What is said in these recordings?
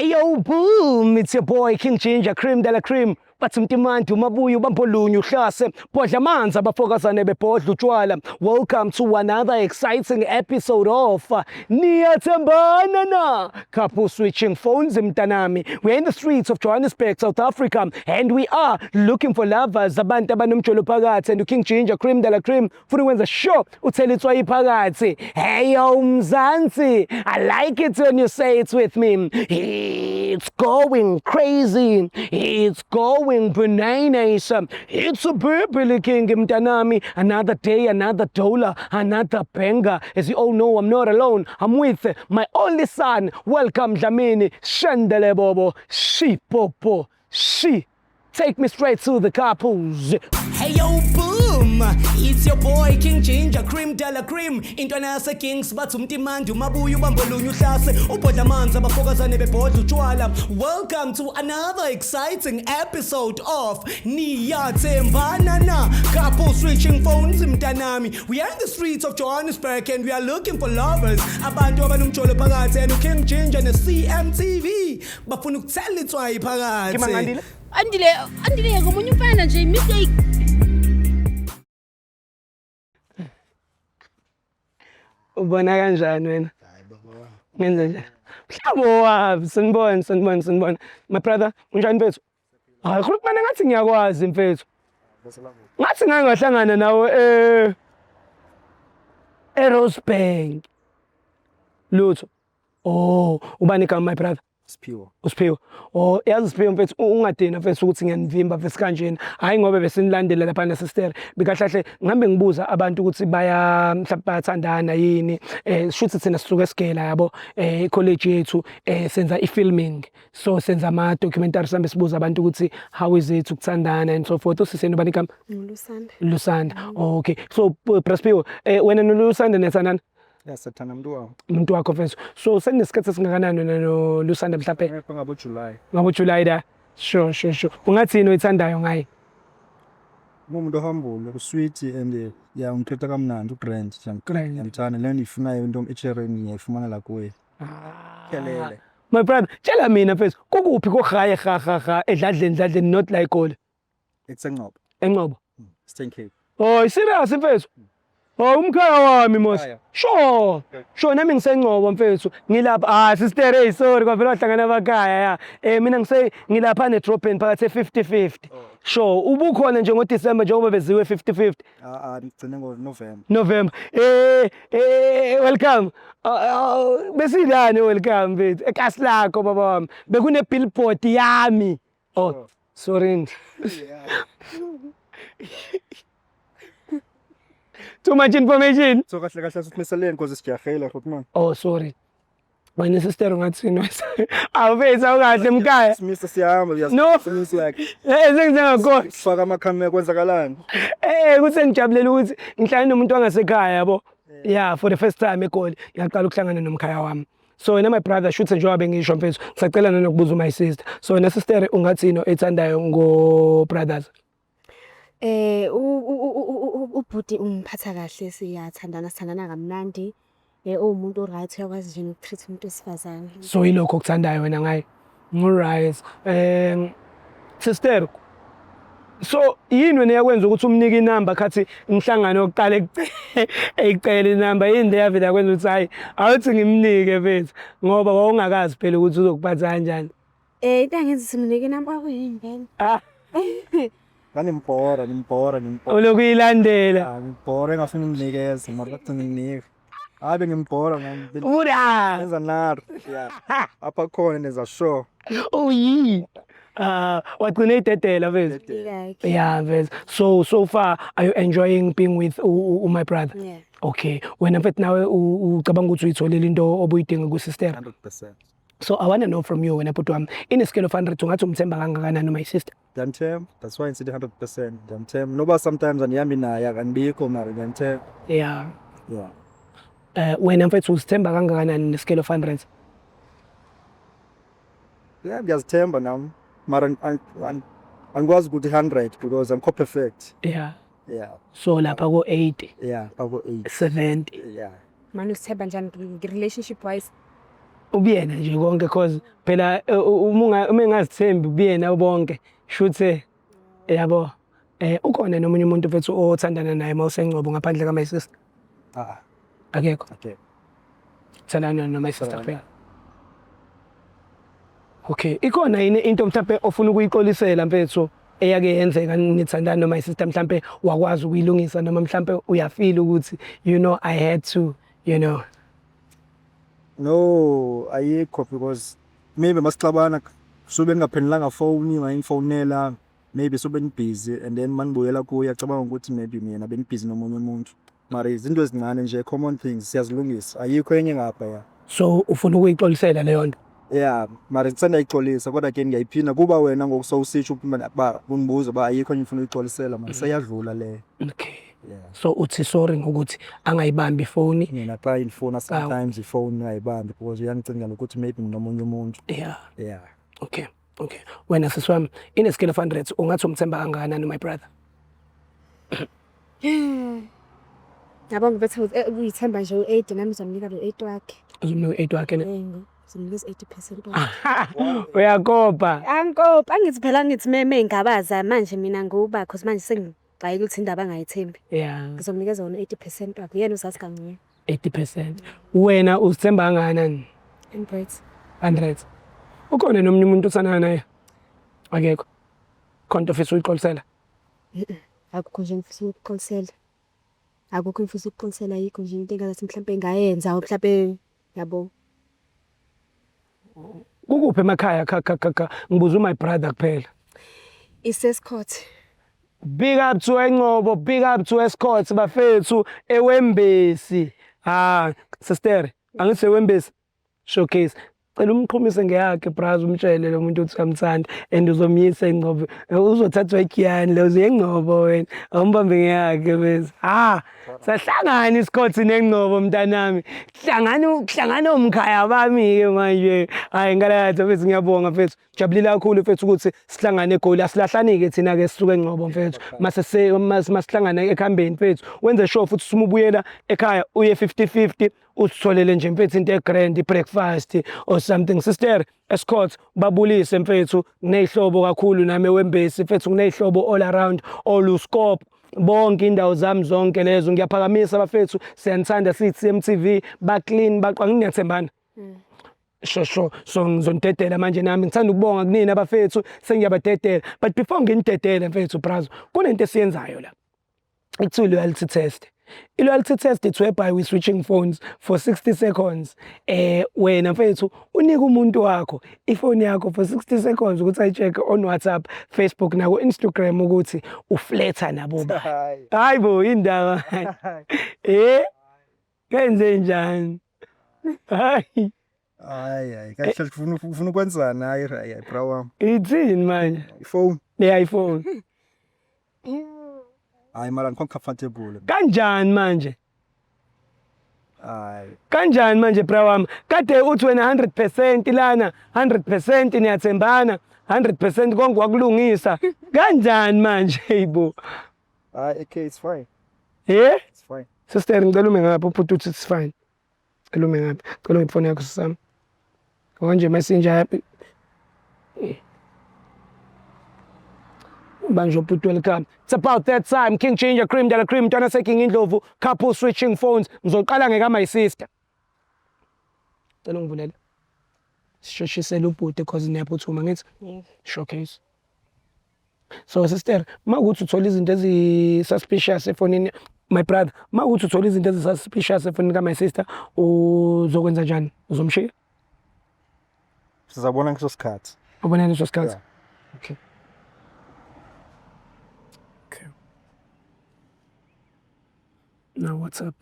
Hey yo, boom! It's your boy King Ginger, cream de la cream. Bathi mtimanti umabuya ubambolunya uhlase bodla amanzi abafokazane bebhodla utshwala. Welcome to another exciting episode of Niyathembana na couple switching phones mntanami. We're in the streets of Johannesburg, South Africa, and we are looking for lovers abantu abanomjolo phakathi. And King Ginger, cream de la cream, futhi wenza sure uthela itswayi phakathi. Hey yo Mzansi, I like it when you say it with me. It's going crazy. It's going bananas. It's a Burberry King mtanami. Another day, another dollar, another banger. As you all know, I'm not alone. I'm with my only son. Welcome Dlamini. Shandele Bobo. She Popo. She. Take me straight to the couples. Hey yo, boom! It's your boy King Ginger, cream de la cream. Into nase kings bathi umtimandi umabuya ubambolunya uhlase ubhodla amanzi abafokazane bebhodla utshwala. Welcome to another exciting episode of Niyathembana na couple switching phones mtanami. We are in the streets of Johannesburg and we are looking for lovers. Abantu abanomjolo phakathi and King Ginger ne CMTV bafuna ukuthela itswayi phakathi. Andile ngomunye umfana nje mistake. Ubona kanjani wena? Hayi baba. Ngenze nje. Mhlabo wapi sanibona. My brother, unjani mfethu? Hayi khuluma ngathi ngiyakwazi mfethu. Ngathi ngangahlangana nawe Rosebank. Lutho. Oh, ubani igama my brother? Siphiwo. Oh, yazi Siphiwo mfethu ungadina mfethu ukuthi ngiyanivimba mfethu kanjena. Hayi ngoba besinilandela lapha na sister. Bikahlahle ngihambe ngibuza abantu ukuthi baya mhlawumbe bayathandana yini. Shuthi thina sisuka esigela yabo college yethu senza ifilming. So senza ama documentaries sambe sibuza abantu ukuthi how is it ukuthandana and so forth. Usiseni ubani igama? Lusanda. Okay. So Siphiwo wena noLusanda nethandana? Yasathana umuntu wakho mfethu. So seninesikhathi esingakanani wena noLusanda mhlawumbe? Ngabo July. Ngabo July da. Sure. Ungathini oyithandayo ngaye? Umuntu ohambule, usweet and ngithetha kamnandi uGrand Grand. ngiyamthanda lento ifunayo into eChereni ngiyifumana la kuye. Kelele. My brother, tshela mina mfethu, kokuphi kogaye ga edladleni not like all. It's Enqobo. Enqobo. Eastern Cape. Oh, serious mfethu? Oh, umkhaya wami mos. Sure nami ngisenqobo mfethu. Ngilapha sister sorry kwavela wahlangana abakhaya ya. Mina ngilapha ne drop in phakathi 50-50. Sure, ubukhona nje ngoDecember njengoba beziwe 50-50. Ngigcine ngoNovember. November. Welcome. Besilani welcome mfethu. Ekasi lakho baba wami. Bekune billboard yami. Oh, sorry. Too much information. So kahle sithiseleni because sijahela futhi man. Oh, sorry. Wena sister ungathini wesa? Awufethu awukahle mkhaya. Simisa siyahamba No. simisa like. Sengizengakho. Sifaka amakhamera kwenzakalani? Kuthi ngijabulela ukuthi ngihlangane nomuntu wangasekhaya yabo. Yeah, for the first time eGoli. Ngiyaqala ukuhlangana nomkhaya wami. So wena my brother shoot njengoba ngisho mfethu. Ngisacela nokubuza my sister. So wena sister ungathini ethandayo ngo brothers? Ubhuti ungiphatha kahle sithandana kamnandi. Umuntu oright uyakwazi nje ukutreat umuntu wesifazane. So yilokho okuthandayo wena ngaye. Alright. Sister. So yini wena yakwenza ukuthi umnike inamba khathi ngihlangana oqala ecela inamba yini leyavela kwenza ukuthi hayi awuthi ngimnike mfethu ngoba wawungakazi phela ukuthi uzokuphatha kanjani. Into angenza simnike inamba kuyini vele. Nimbora. Ulokuyilandela. Ngimbora engafuni umnikeza mara bathi nginike. Hayi bengimbora man. Ura. Nenza nar. Yeah. Apha khona nenza sure. Uyi. Wagcina idedela mfethu. Yeah mfethu. So far are you enjoying being with my brother? Yeah. Okay. Wena mfethu nawe ucabanga ukuthi uyitholile into obuyidinga ku sister? 100%. So I want to know from you wena bhuti wami. In a scale of 100 ungathi umthemba kangakanani my sister? Ngiyamthemba. That's why ngithi 100%. Ngiyamthemba. Noba sometimes aniyami naye akangibikho mara ngiyamthemba. Yeah. Wena mfethu uzithemba kangakanani in a scale of 100? Yeah, ngiyazithemba nami. Mara angikwazi ukuthi 100 because I'm perfect. Yeah. Yeah. So lapha ko 80. Yeah, ako 80. 70. Yeah. Manje usithemba njani relationship wise? ubuyena nje konke cause phela uma engazithembi ubuyena bonke shuthe yabo ukhona nomunye umuntu mfethu othandana naye mawusengcobo ngaphandle ka my sister akekho Okay. thandana no my sister kuphela okay ikhona yini into mhlawumbe ofuna ukuyixolisela mfethu eyake yenzeka nithandana no my sister mhlawumbe wakwazi ukuyilungisa noma mhlawumbe uyafeel ukuthi you know I had to you know No, ayikho because maybe masixabana sube ngaphendulanga phone ngayimfonela maybe sube busy and then manibuyela kuye acabanga ukuthi maybe mina busy nomunye umuntu mara izinto ezincane nje common things siyazilungisa ayikho enye ngapha ya so ufuna ukuyixolisela leyo nto yeah mara ngithanda ixolisa kodwa ke ngiyayiphinda kuba wena ngokusawusisho ukuba unibuza ba ayikho enye ufuna uyixolisela manje seyadlula le okay yeah so uthi sorry ngokuthi angayibambi ifoni mina xa ifona sometimes ifone ayibambi because uyangicingela ukuthi maybe nomunye umuntu yeah okay wena sisiwami in a scale of 100 ungathi umthemba kangakanani my brother Yabo ngibethe uyithemba nje u8 nami ngizomnika lo8 wakhe. uzomnika u8 wakhe ne Ngizomnikeza 80% wakhe. uyakopa Ankopa angithi phela ngithi meme ngabaza manje mina ngoba cause manje sengixayile ukuthi indaba angayithembi. yeah Ngizomnikeza wona 80% wakhe. Yena uzazi kangcono. 80% wena uzithemba kangakanani 100 ukhona nomunye umuntu othandana naye akekho khonto ofisa uyixolisela Akukho nje ngifisa ukuxolisela. Akukho ngifisa ukuxolisela yikho nje into engathi mhlawumbe ngayenza mhlawumbe yabo. kukuphi emakhaya ngibuza my brother kuphela Isescourt. big up to Engcobo big up to Escort bafethu eWembesi sister angithi eWembesi showcase cela umqhumise ngeyakhe braza umtshele lo muntu uthi kamthanda and uzomyisa eNgcobo uzothathwa eGiyani lo uze eNgcobo wena awumbambe ngeyakhe bese sahlangana isikhothi neNgcobo mntanami hlangana umkhaya bami ke manje hayi ngalathi mfethu ngiyabonga mfethu jabulile kakhulu mfethu ukuthi sihlangane eGoli asilahlani ke thina ke sisuke eNgcobo mfethu masihlangana ekhambeni mfethu wenze sure futhi sumubuyela ekhaya uye 50-50 usitholele nje mfethu into egrand ibreakfast or something sister Escort babulise mfethu kunezihlobo kakhulu nami eWembesi mfethu kunezihlobo all around all uscope bonke indawo zami zonke lezo ngiyaphakamisa bafethu siyanithanda sithi CMTV ba clean baqanga ngiyathembana so ngizonidedela manje nami ngithanda ukubonga kunina bafethu sengiyabadedela but before nginidedele mfethu brazo kunento esiyenzayo la it's loyalty test i-loyalty test it's whereby we switching phones for 60 seconds wena mfethu unika umuntu wakho ifoni yakho for 60 seconds ukuthi ayicheck on WhatsApp Facebook nako Instagram ukuthi ufletha nabo ba hayibo indaba kenze njani hayi kahle ufuna ukwenzani hayi bro wami ithini manje iphone iPhone hayi mara ngikho comfortable kanjani manje hayi kanjani manje bra wami kade uthi wena 100% lana 100% niyathembana 100% konke wakulungisa kanjani manje yibo hayi okay it's fine it's fine sister ngicela ume ngapha uphuthu uthi it's fine ngicela ume ngapha ngicela ifoni yakho sisami konje messenger happy Banjo put welcome. It's about that time. King Ginger Cream de la Cream Twana se King Indlovu couple switching phones. Ngizoqala ngeka my sister. Cela ngivulele. Sisheshisela ubhuti because niyaphuthuma ngithi showcase. So sister, makuthi uthola izinto ezi suspicious efonini my brother, makuthi uthola izinto ezi suspicious efonini ka my sister uzokwenza njani? Uzomshiya? Sizabona ngeso sikhathi. Ubona ngeso sikhathi. Okay. Now what's up?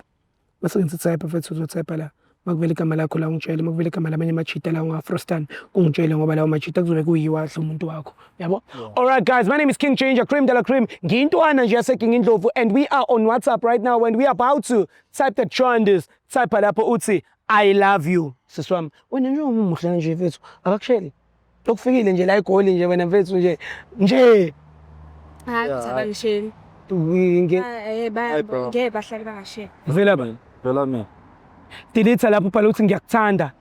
Bese ngithatha mfethu uzothatha la. Makuvela igama lakho la ungitshele, makuvela igama lamanye amachita la ungaFrostan, ungitshele ngoba lawo machita kuzobe kuyiwahle umuntu wakho. Yabo? Alright guys, my name is King Ginger Cream de la Cream. Ngiyintwana nje yase King Indlovu and we are on WhatsApp right now and we are about to type the trenders. Type lapho uthi I love you. Siswami, wena nje umuhle nje mfethu. Akakusheli. Lokufikile nje la eGoli nje wena mfethu nje. Hayi kuthakasheni. Ngeke bahlale bangashiya. Vela bani? Vela mina. Delete lapho phala uthi ngiyakuthanda.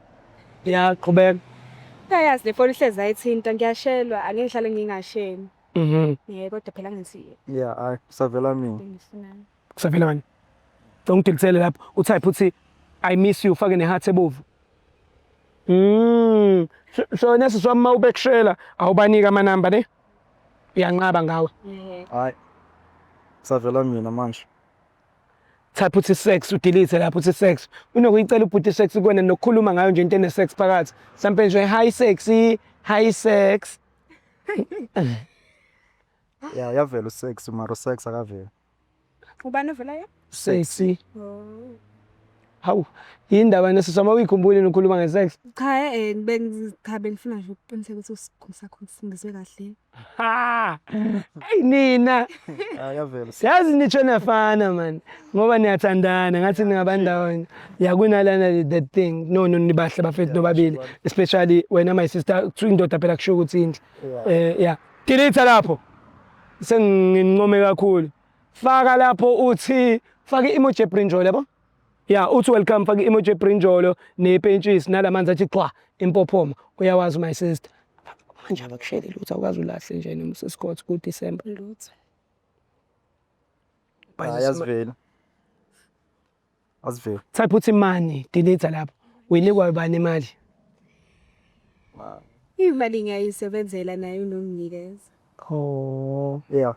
Ya qhubeka. Uyayazi le phone ihlezi ayithinta ngiyashelwa angihlale ngingasheni. Kodwa phela ngisiye. Yeah, hayi kusavela mina. Ngifunani. Kusavela manje. Ngidiliselele lapho utype uthi I miss you ufake neheart ebovu. So nesi swami mawubekushela awubanika amanamba ne? Uyanqaba ngawe. Hayi kusavela mina manje. Type uthi sex udelete lapho uthi sex. Unokuyicela ubhuti sex kuwena nokukhuluma ngayo nje into ene sex phakathi. Mhlawumbe nje hi sexy, hi sex. Yeah, yavela usex mara usex akavela. Ubani ovelayo? Sexy. Hawu, yindaba nesisama uyikhumbule nokukhuluma ngesex. Cha bengikhabe ngifuna nje ukuqiniseka ukuthi usikhulu sakho singizwe kahle. Ha! Hey nina. Yavela. Siyazi nithi nafana man. Ngoba niyathandana ngathi ningabandawonye. Yakunalana that thing. No nibahle bafethu nobabili. Especially wena my sister indoda phela kusho ukuthi indle. Yeah. Delete lapho. Sengincome kakhulu. Faka lapho uthi faka emoji ebrinjolo yabo. Yeah, uthi welcome faka emoji ebrinjolo nepentshisi nalamanzi athi qwa impophoma. Uyawazi my sister. Manje abakusheli lutho awukazi ulahle nje noma usesikhothi ku December Lutho. Ayazivela. Azivela. Type uthi money delete lapho. Uyinikwa ubani imali? Imali ngiyayisebenzela nayo unomnikeza. Oh. Yeah.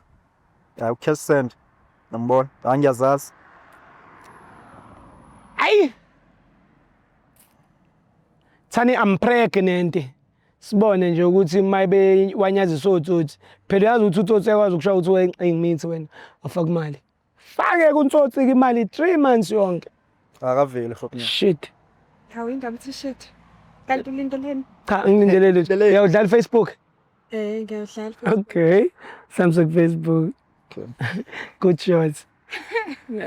Yeah, cash send. Nambona. Angiyazazi. Ay. Thani I'm pregnant. Sibone nje ukuthi mayibe wanyazisa utsotsi. Phela yazi ukuthi utsotsi yakwazi ukushaya ukuthi ngimithi wena afaka imali. Fake kunsotsi imali 3 months yonke. Akaveli futhi. Shit. Hawu ingamthi shit. Kanti ulinto leni? Cha ngilindelele. Uyawudlala Facebook? Ngiyadlala. Okay. Samsung Facebook. Okay. Good shots.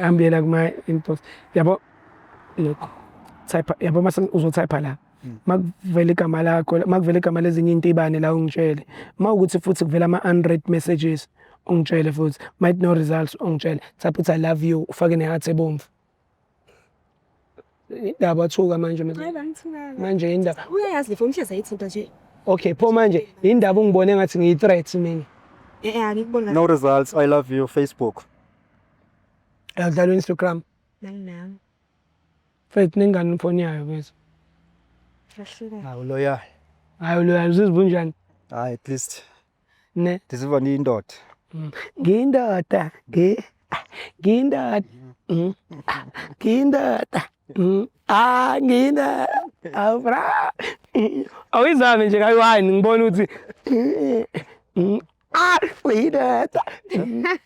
Ambiyela kuma inbox. Yabo. Look. Type yabo mase uzotype la. Makuvela igama lakho, makuvela igama lezinye into ibane la ungitshele. Mawukuthi futhi kuvela ama 100 messages ungitshele futhi. Might no results ungitshele. Type uthi I love you ufake neheart ebomvu. Indaba thuka manje Hayi bangithukanga. manje indaba. Uyayazi le phone ihlezi ayithinta nje. Okay, pho manje indaba ungibone ngathi ngiyi threat mina. Angikubona No results. I love you Facebook. Uyadlala Instagram. nami. Faith ningani phone yayo bese. Kahleka. Hawu loya. Hayi lo uzizibunjani? Hayi at least Ne. ndisiva ni indoda. Ngindoda, ngindoda. Ngindoda. Ngindoda. Awubra. Awizame nje kayi-wine ngibona ukuthi windoda.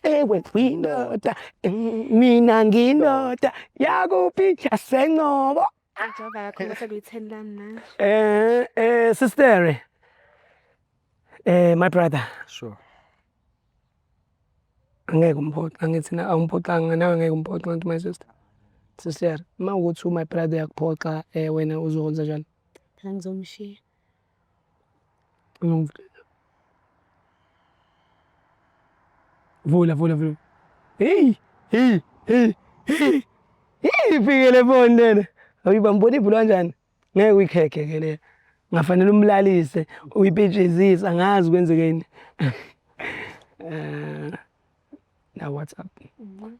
Ewe windoda. Mina ngindoda. Yakuphi yasenqobo. Njengoba yakho sekuyitheni lami na. Sister. My brother. Sure. Angeke umphoxe angithi na awumphoxanga nawe ngeke umphoxe ngathi my sister. Sister, mawukuthi my brother yakuphoxa wena uzokwenza njani? Phela ngizomshiya. Vula. Hey. Ifikele phone lena. Awuyibambona ibhulu kanjani? Ngeke uyikhekhe ke le. Ngafanele umlalise, uyipetshezisa ngazi kwenzekeni. Na WhatsApp.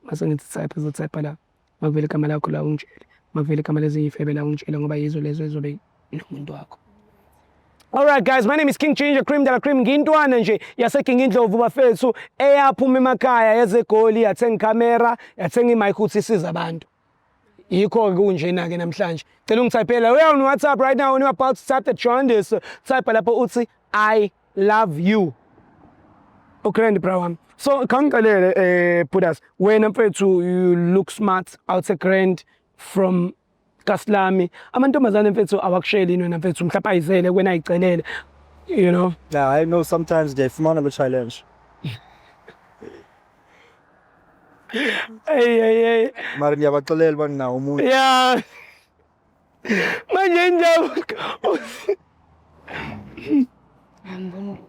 Mase ngithi type uzotype la. Makuvele igama lakho la ungitshele. Makuvele igama lezifebe la ungitshele ngoba yizo lezo ezobe nomuntu wakho. Alright guys, my name is King Ginger Cream de la Cream ngintwana nje yaseKing Indlovu bafethu eyaphuma emakhaya yezegoli yathenga camera yathenga imic ukuthi isiza abantu. Yikho kunjena ke namhlanje. Cela ungitypela we on WhatsApp right now when you about to type the join this type lapho uthi I love you. Okay bro wami. So kangiqalele Budas wena mfethu you look smart out a grand from Kaslami. Amantombazane mfethu awakusheli wena mfethu mhlawumbe ayizele wena ayicelele. You know. Yeah, I know sometimes they fumana lo challenge. Hey. Mara ngiyabaxelela bani nawo umuntu. Yeah. Manje injabu.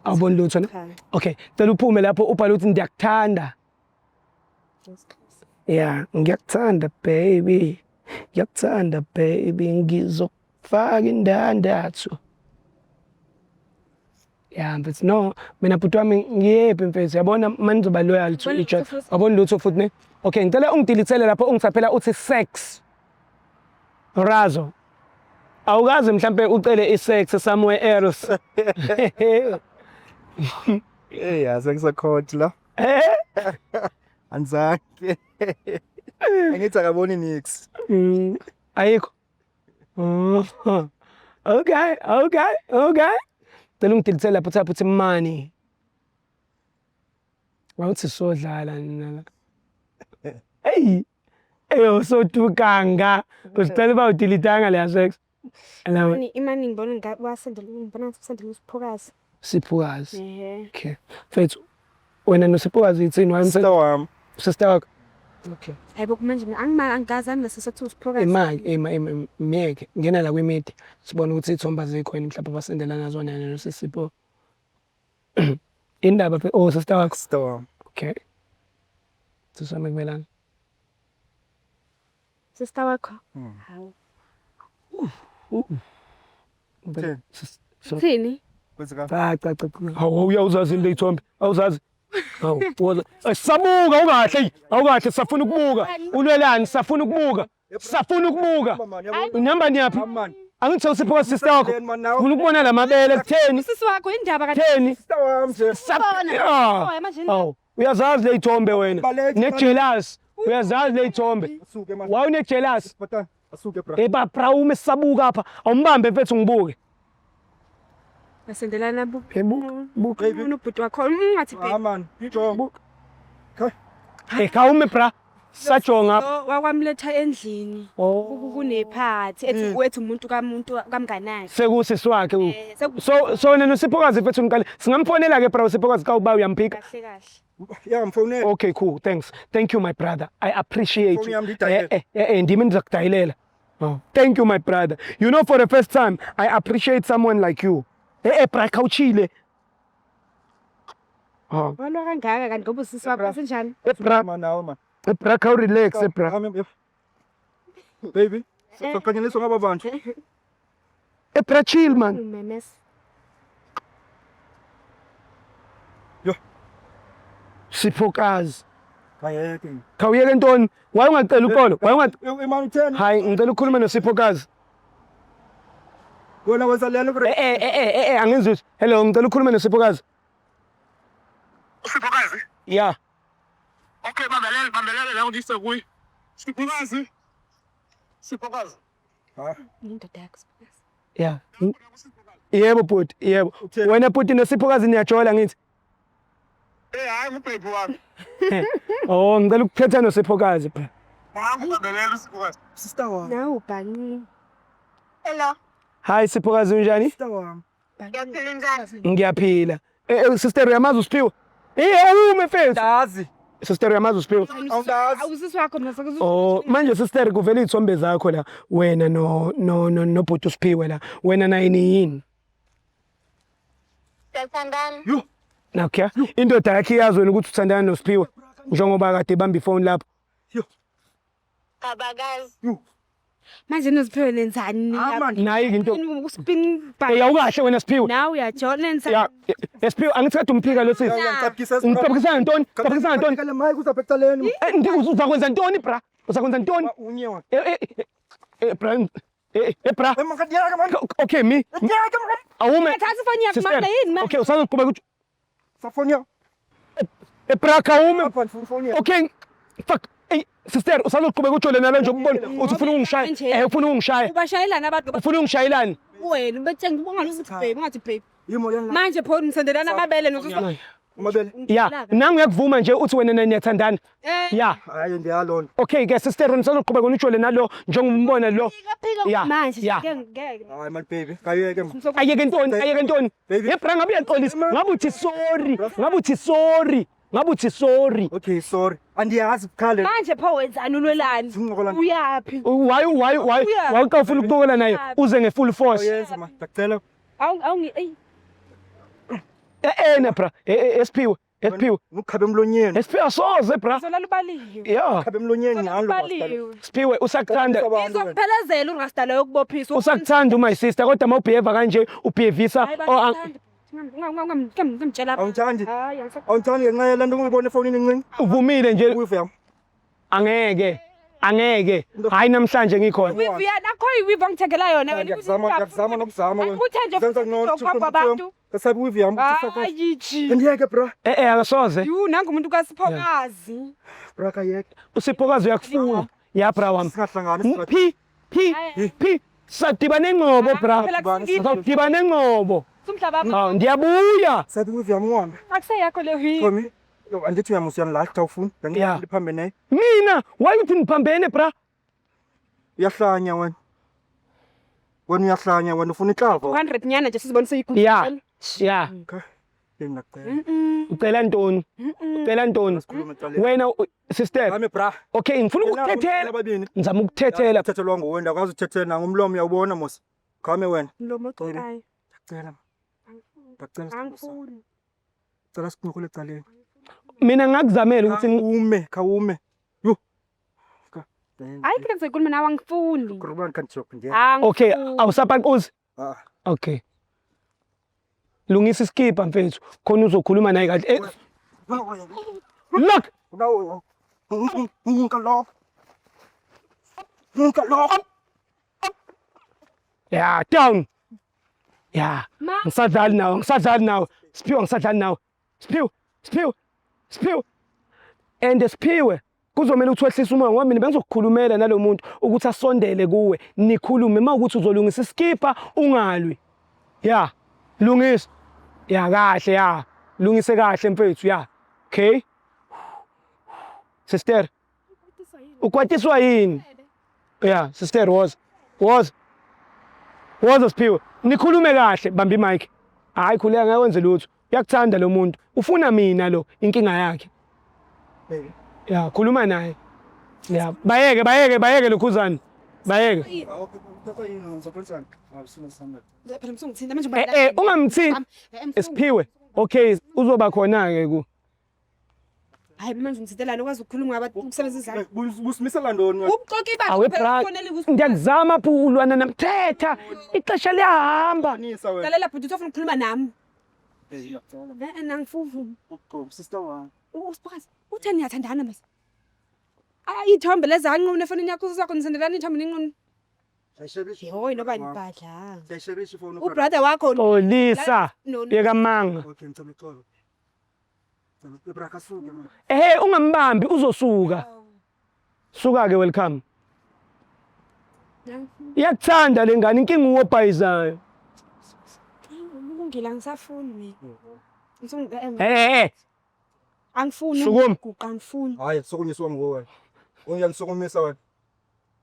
Awuboni lutho ne? Okay, cela uphume lapho ubhala ukuthi ndiyakuthanda. Yeah, ngiyakuthanda baby. Ngiyakuthanda baby ngizokufaka faka indandatho. Yeah, but no, mina bhuti wami ngiyephi mfethu, yabona manje ngizoba loyal to each other. Yabona lutho futhi ne? Okay, ngicela ungidilithele lapho ungisaphela uthi sex. Razo. Awukazi mhlambe ucele isex somewhere else. Hey, yazi ngisakhoti la. Anzange. Angithi akaboni nix. Ayikho. Okay. Cela ungidilithele lapho uthapha uthi money. Wawuthi sodlala nina. Hey. Sotukanga. Usicela bawudilithanga leya sex. Hello. Imani ngibona ngibona usendela isiphokazi. Siphukazi. Okay. Mfethu wena nosiphukazi yithini wami Sister wami. sister wakho? Okay. Hayibo manje angingazani nasesathu isiphokazi. Imali miyeke ngena la kwimedia sibona ukuthi ithomba zikho yini mhlawumbe basendela nazo nene nosipho. Indaba sister wakho. Sister wami. Okay. Tusame kumelana. Sister wakho. Hawu. Sithini? Kwenzeka. Cha. Hawu uyawuzazi into ithombe. Awuzazi. Hawu woza. Sabuka ungahle. Awukahle safuna ukubuka. Ulwelani safuna ukubuka. Unihamba niyaphi? Angithi usipho sister wakho. Ufuna ukubona lamabele kutheni? Sisi wakho indaba kanti. Kutheni? Sister wami nje. Oh, manje. Hawu uyazazi le ithombe wena. Nejealous. Uyazazi le ithombe. Asuke manje. Wawu nejealous. Bata, asuke bra. Bra uma sabuka apha. Awumbambe mfethu ngibuke. Basendelana Buka. ubhuti wakho ungathi Ah man, Jomo. Khawume bra. Sajonga. Wakwamletha endlini. Oh. Kunephathi ethi wethu umuntu kamnganakhe. Sekusisi wakhe. So nena usiphokazi mfethu ngiqale. Singamfonela ke bra usiphokazi ka uba uyamphika. Kahle. Yeah, mfonela. Okay, cool. Thanks. Thank you my brother. I appreciate Phone you. yami idayilela. Ndimi ndizakudayilela. Oh, thank you my brother. You know for the first time I appreciate someone like you. Bra khawuchile. Oh. Walwa kangaka kanti ngoba usisi wakho senjani? Bra Man nawe man. bra khawu relax bra. Baby. Sokanyeliswa ngaba bantu. Bra chill man. Memes. Yo. Siphokazi. Hayeke. Khawuyeke ntoni? Waye ungacela uxolo? Waye ungathi Imani utheni? hayi ngicela ukukhuluma nosiphokazi. Wena wenza lelo bro. Angizizwe. Hello ngicela ukukhuluma nosiphokazi. Siphokazi? Yeah. Okay, bambelela la ngise kuyi. Siphokazi. Ha. Indoda yakho. Yeah. Yebo bhuti, yebo. Wena bhuti nosiphokazi niyajola ngithi. Hayi ngubhebhi wami. Oh, ngicela ukukhetha nosiphokazi bra. Bambelela Siphokazi. Sister wami. Nawu bani. Hello. Hi siphokazi unjani? Sister wami. Ngiyaphila njani? Ngiyaphila. Sister uyamazi uSiphiwe? Awume mfethu. Dazi. Sister uyamazi uSiphiwe? Awudazi. Awusisi wakho mina sekuzo. Oh, manje sister kuvela izithombe zakho la. Wena no bhuti uSiphiwe la. Wena naye yini? Siyathandana. Yo. Okay. Indoda yakhe iyazi wena ukuthi uthandana noSiphiwe. Njengoba kade bamba ifone lapho. Yo. Kabakazi. Yo. Manje noziphiwe nenzani? Nayi into. Uspin by. Awukahle wena Siphiwe. Now uyajona nenzani? Yeah. Siphiwe angithi kade umphika lo sisi. Ngicabukisa ntoni? Ngicabukisa ntoni? Kale mic uzabhektaleni. Uzakwenza ntoni bra? Uzakwenza ntoni? Unyewa. Bra. Bra. Emakadiyaka man. Okay, me. Diyaka man. Awume. Thatha ifoni yakho Sister. manje yini manje? Okay, usazoqhubeka ukuthi Safonia. bra khawume. Apha Safonia. Okay. Fuck. Sister, usazoqhubeka utshole nalo nje ukubona uthi ufuna ungishaya. Ufuna ungishaya. Ubashayelana abantu Ufuna ungishayelani? wena bese ngibonga ukuthi babe ngathi babe. Yimo yana. Manje pho nisendelana amabele nosisi. Umabele. Yeah, nangu uyakuvuma nje uthi wena niyathandana. Yeah. Hayi ndiyalona. Okay ke sister nisazoqhubeka unitshole nalo njengombona lo. Yeah. Manje yeah. ngeke. Hayi my baby. Kayeke man. Ayeke ntoni? Baby. Bra ngabe uyaxolisa. Ngabe uthi sorry. Ngabe uthi sorry. Okay, sorry. Andiyazi bukhale. Manje pho wenzani ulwelani? Zincokolana. Uyapi? Why ka ufuna ukuxokola naye uze ngefull force? Yes man. Ngicela. Awungi ey. Na bra. Siphiwe. Siphiwe Ngikhabe emlonyeni. Siphiwe asoze bra Zolala ubaliwe. yeah Khabe emlonyeni ngalo Ubaliwe. Siphiwe usakuthanda Ngizokuphelezela ungasidala yokubophisa. usakuthanda my sister kodwa mawubehave kanje ubehevisa Ngimtshela. Awungithandi. Hayi, Awungithandi ngenxa yalento ngiyibona efonini encinci. uvumile nje Uyive yami. angeke hayi namhlanje ngikhona Wivi nakho iwivi angithengela yona wena. Ngiyakuzama nokuzama wena. Uthenge Zenza ukukhomba abantu. Kasabi uyive yami. Hayi. Ngiyeke bro. akasoze Nangu umuntu kaSiphokazi. Bro kayeke. usiphokazi uyakufuna ya bra wami Singahlangani phi sadibana engcobo bra sadibana engcobo Sumhlaba. ndiyabuya Sabi uyive yami ngwana. Akuseyakho le wi. Komi. Yo andithi uyamusiyana la awufuni. Yeah. Ngiphambe naye. mina why uthi niphambene bra Uyahlanya wena. Wena uyahlanya wena ufuna iklavo. 200 nyana nje sizibona seyikhulu. ya Okay. Ngiyacela. ucela ntoni ucela ntoni Sikhulume ecaleni. wena sister Hami bra. okay ngifuna ukukuthethela Ababini. ngizama ukukuthethela Uthethelwa nguwena akwazi ukuthethela ngomlomo uyawubona mos. Khame wena. Mlomo ocayi. Ngicela. Ngicela. Angifuni. Ngicela siqhubule ecaleni. mina ngakuzamela ukuthi Khawume. Yo. Hayi ke ngizokhuluma nawe angifuni. Kurban kan chok nje. okay awusapanquzi Ah. okay lungisa iskipa mfethu khona uzokhuluma naye kahle look No. Ngalo. Ngalo. yeah down yeah Ma. ngisadlali nawe Siphiwe ngisadlali nawe Siphiwe and Siphiwe kuzomela ukuthi wehlise umoya ngoba mina bengizokukhulumela nalomuntu ukuthi asondele kuwe nikhulume mawukuthi uzolungisa iskipa ungalwi yeah lungisa yeah kahle yeah lungise kahle mfethu yeah okay sister ukwatiswa yini yeah sister was Siphiwe nikhulume kahle bamba imic hayi khuleka ngayenze lutho uyakuthanda lo muntu ufuna mina lo inkinga yakhe Baby. ya khuluma naye ya bayeke lokhuzana bayeke Phela msungithinta manje ungamthinti Siphiwe okay uzoba khona ke ku hayi manje ngithintela ukwazi ukukhuluma ngabantu ukusebenzisa izandla. Busimisela ndoni wena. Ubuqoki bakho awe bra ngiyakuzama phulwana namthetha ixesha liyahamba Nisa wena. Lalela bhuti ufuna ukukhuluma nami. Ngiyacela. Nangifuni. Uqobo sister wami. Usiphakazi utheni niyathandana mase? Ithombe lezanqunu efonini yakho uzakho nisendelana ithombe ninqunu. Ayishebishi. Hoyi noba nibadla. Ayishebishi phone Ubrother wakho Xolisa No. yeka manga Okay ngicela uxolo. Ibra kasuke man. ungambambi uzosuka suka ke welcome iyakuthanda lengane inkinga uwobhayizayo Ungila ngisafuni mina. Angifuni Sukuma. ukuguqa angifuni. Hayi sokunyiswa nguwe. Uyangisokumisa wena.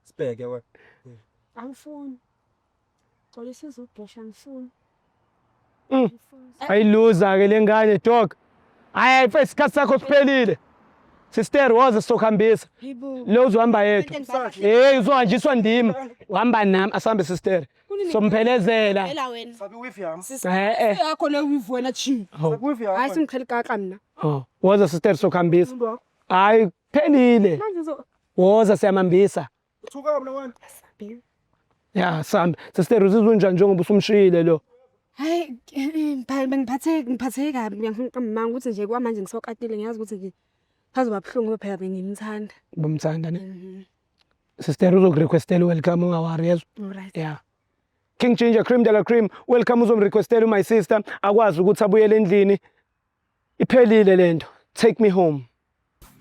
Sibheke wena. Angifuni. Xolisa izobhesha angifuni. ayiluza ke lengane dog hayi first isikhathi sakho siphelile sister woza sokuhambisa Yibo. lo uzohamba yedwa uzohanjiswa ndimi uhamba nami asambe sister somphelezela Phela wena. Sabi wifi yami. Yakho le wivu wena chi. Sabi wifi yami. Hayi singiqhela gaqa mina. woza sister sokuhambisa hayi phelile Manje woza siyamhambisa Thuka mina wena. ya sambe sister uzizwe njani njengoba usumshiyile lo hayi ngiphatheke kabi ngiyangimanga ukuthi nje kwamanje ngisokatile ngiyazi ukuthi phazoba buhlungu phela bengimthanda. bomthanda ne sister uzokurequestela welcome ungawari yezwa Alright. yeah King Ginger Cream de la Cream welcome uzomrequestela my sister akwazi ukuthi abuyele endlini iphelile lento take me home.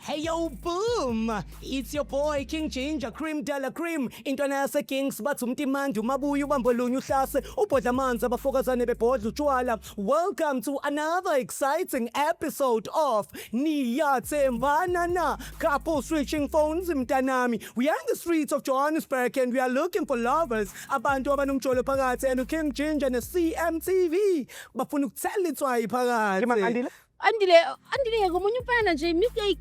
Hey yo boom, it's your boy King Ginger Cream de la Cream intwana yase Kings bathi umtimandi umabuya ubambo lunye uhlase ubhodla amanzi abafokazane bebhodla utshwala. Welcome to another exciting episode of Niyathembana na couple switching phones mntanami. We are in the streets of Johannesburg and we are looking for lovers abantu abanomjolo phakathi and King Ginger ne CMTV bafuna ukuthela itswayi phakathi. Andile ngomunye umfana nje mistake